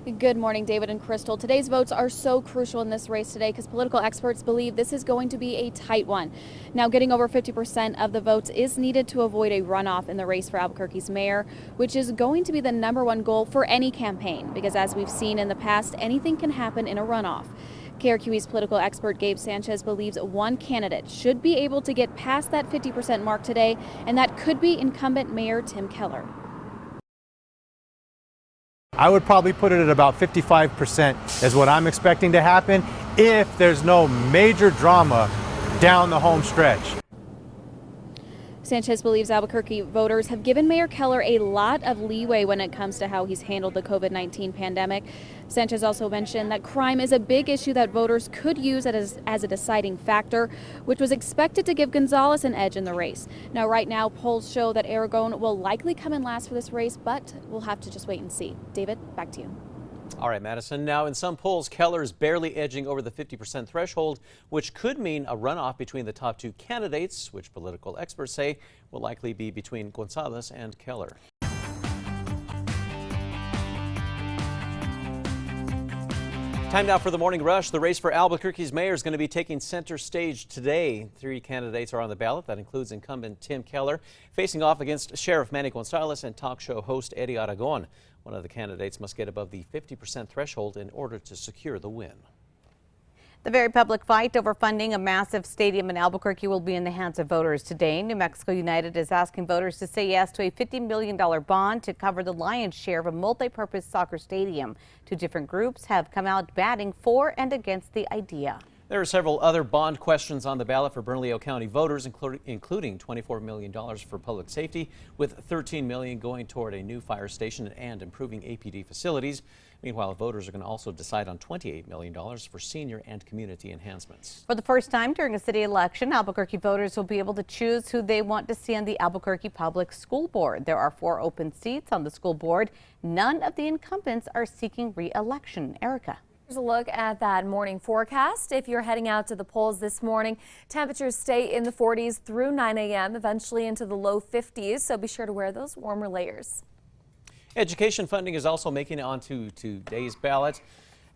Good morning, David and Crystal. Today's votes are so crucial in this race today because political experts believe this is going to be a tight one. Now, getting over 50% of the votes is needed to avoid a runoff in the race for Albuquerque's mayor, which is going to be the #1 goal for any campaign because, as we've seen in the past, anything can happen in a runoff. KRQE's political expert Gabe Sanchez believes one candidate should be able to get past that 50% mark today, and that could be incumbent Mayor Tim Keller. I would probably put it at about 55% is what I'm expecting to happen if there's no major drama down the home stretch. Sanchez believes Albuquerque voters have given Mayor Keller a lot of leeway when it comes to how he's handled the COVID-19 pandemic. Sanchez also mentioned that crime is a big issue that voters could use as a deciding factor, which was expected to give Gonzalez an edge in the race. Now, right now, polls show that Aragon will likely come in last for this race, but we'll have to just wait and see. David, back to you. All right, Madison. Now, in some polls, Keller is barely edging over the 50% threshold, which could mean a runoff between the top two candidates, which political experts say will likely be between Gonzalez and Keller. Time now for the morning rush. The race for Albuquerque's mayor is going to be taking center stage today. 3 candidates are on the ballot. That includes incumbent Tim Keller facing off against Sheriff Manny Gonzalez and talk show host Eddie Aragon. One of the candidates must get above the 50% threshold in order to secure the win. The very public fight over funding a massive stadium in Albuquerque will be in the hands of voters today. New Mexico United is asking voters to say yes to a $50 million bond to cover the lion's share of a multi-purpose soccer stadium. 2 different groups have come out batting for and against the idea. There are several other bond questions on the ballot for Bernalillo County voters, including $24 million for public safety, with $13 million going toward a new fire station and improving APD facilities. Meanwhile, voters are going to also decide on $28 million for senior and community enhancements. For the first time during a city election, Albuquerque voters will be able to choose who they want to see on the Albuquerque Public School Board. There are 4 open seats on the school board. None of the incumbents are seeking re-election. Erica. Here's a look at that morning forecast. If you're heading out to the polls this morning, temperatures stay in the 40s through 9 a.m., eventually into the low 50s, so be sure to wear those warmer layers. Education funding is also making it onto today's ballot.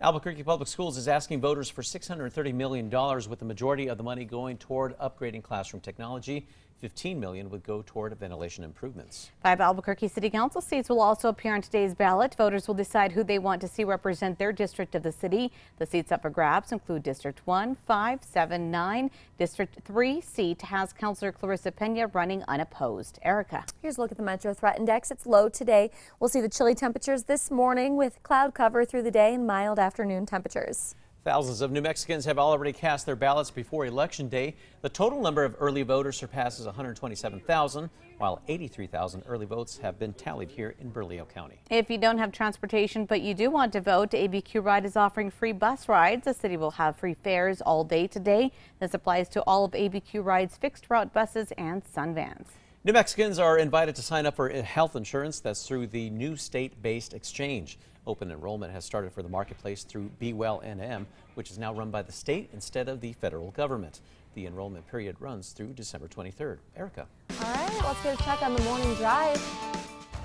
Albuquerque Public Schools is asking voters for $630 million, with the majority of the money going toward upgrading classroom technology. $15 million would go toward ventilation improvements. 5 Albuquerque City Council seats will also appear on today's ballot. Voters will decide who they want to see represent their district of the city. The seats up for grabs include District 1, 5, 7, 9. District 3 seat has Councilor Clarissa Pena running unopposed. Erica. Here's a look at the Metro Threat Index. It's low today. We'll see the chilly temperatures this morning with cloud cover through the day and mild afternoon temperatures. Thousands of New Mexicans have already cast their ballots before Election Day. The total number of early voters surpasses 127,000, while 83,000 early votes have been tallied here in Bernalillo County. If you don't have transportation but you do want to vote, ABQ Ride is offering free bus rides. The city will have free fares all day today. This applies to all of ABQ Ride's fixed route buses and Sun Vans. New Mexicans are invited to sign up for health insurance. That's through the new state-based exchange. Open enrollment has started for the marketplace through Be Well NM, which is now run by the state instead of the federal government. The enrollment period runs through December 23rd. Erica. All right, let's get a check on the morning drive.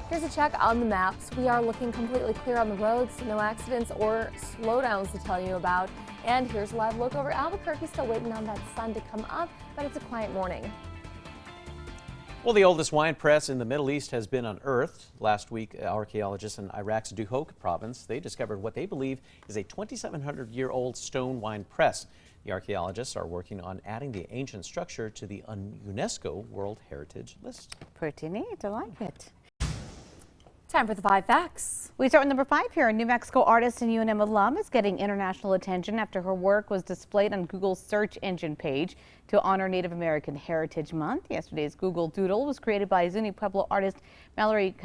Here's a check on the maps. We are looking completely clear on the roads. No accidents or slowdowns to tell you about. And here's a live look over Albuquerque. Still waiting on that sun to come up, but it's a quiet morning. Well, the oldest wine press in the Middle East has been unearthed. Last week, archaeologists in Iraq's Duhok province, they discovered what they believe is a 2,700-year-old stone wine press. The archaeologists are working on adding the ancient structure to the UNESCO World Heritage List. Pretty neat. I like it. Time for the 5 facts. We start with number 5 here. A New Mexico artist and UNM alum is getting international attention after her work was displayed on Google's search engine page to honor Native American Heritage Month. Yesterday's Google Doodle was created by Zuni Pueblo artist Mallory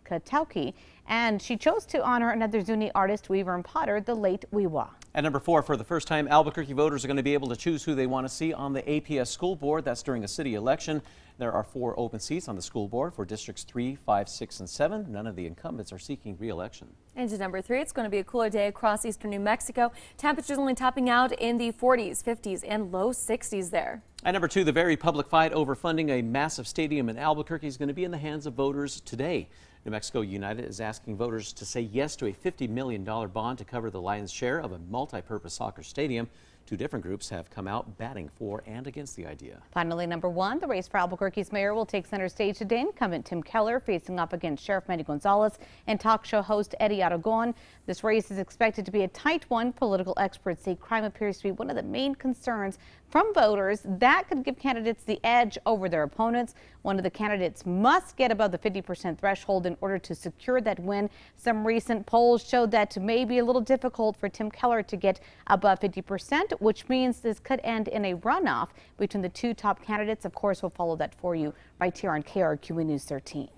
Katauki, and she chose to honor another Zuni artist, weaver, and potter, the late Wiwa. At number 4, for the first time, Albuquerque voters are going to be able to choose who they want to see on the APS school board. That's during a city election. There are 4 open seats on the school board for districts 3, 5, 6, and 7. None of the incumbents are seeking re-election. And to number 3, it's going to be a cooler day across eastern New Mexico. Temperatures only topping out in the 40s, 50s, and low 60s there. At number 2, the very public fight over funding a massive stadium in Albuquerque is going to be in the hands of voters today. New Mexico United is asking voters to say yes to a $50 million bond to cover the Lions' share of a multi-purpose soccer stadium. Two different groups have come out batting for and against the idea. Finally, number one, the race for Albuquerque's mayor will take center stage today. Incumbent Tim Keller facing off against Sheriff Manny Gonzalez and talk show host Eddie Aragon. This race is expected to be a tight one. Political experts say crime appears to be one of the main concerns from voters that could give candidates the edge over their opponents. One of the candidates must get above the 50% threshold in order to secure that win. Some recent polls showed that it may be a little difficult for Tim Keller to get above 50%, which means this could end in a runoff between the two top candidates. Of course, we'll follow that for you right here on KRQE News 13.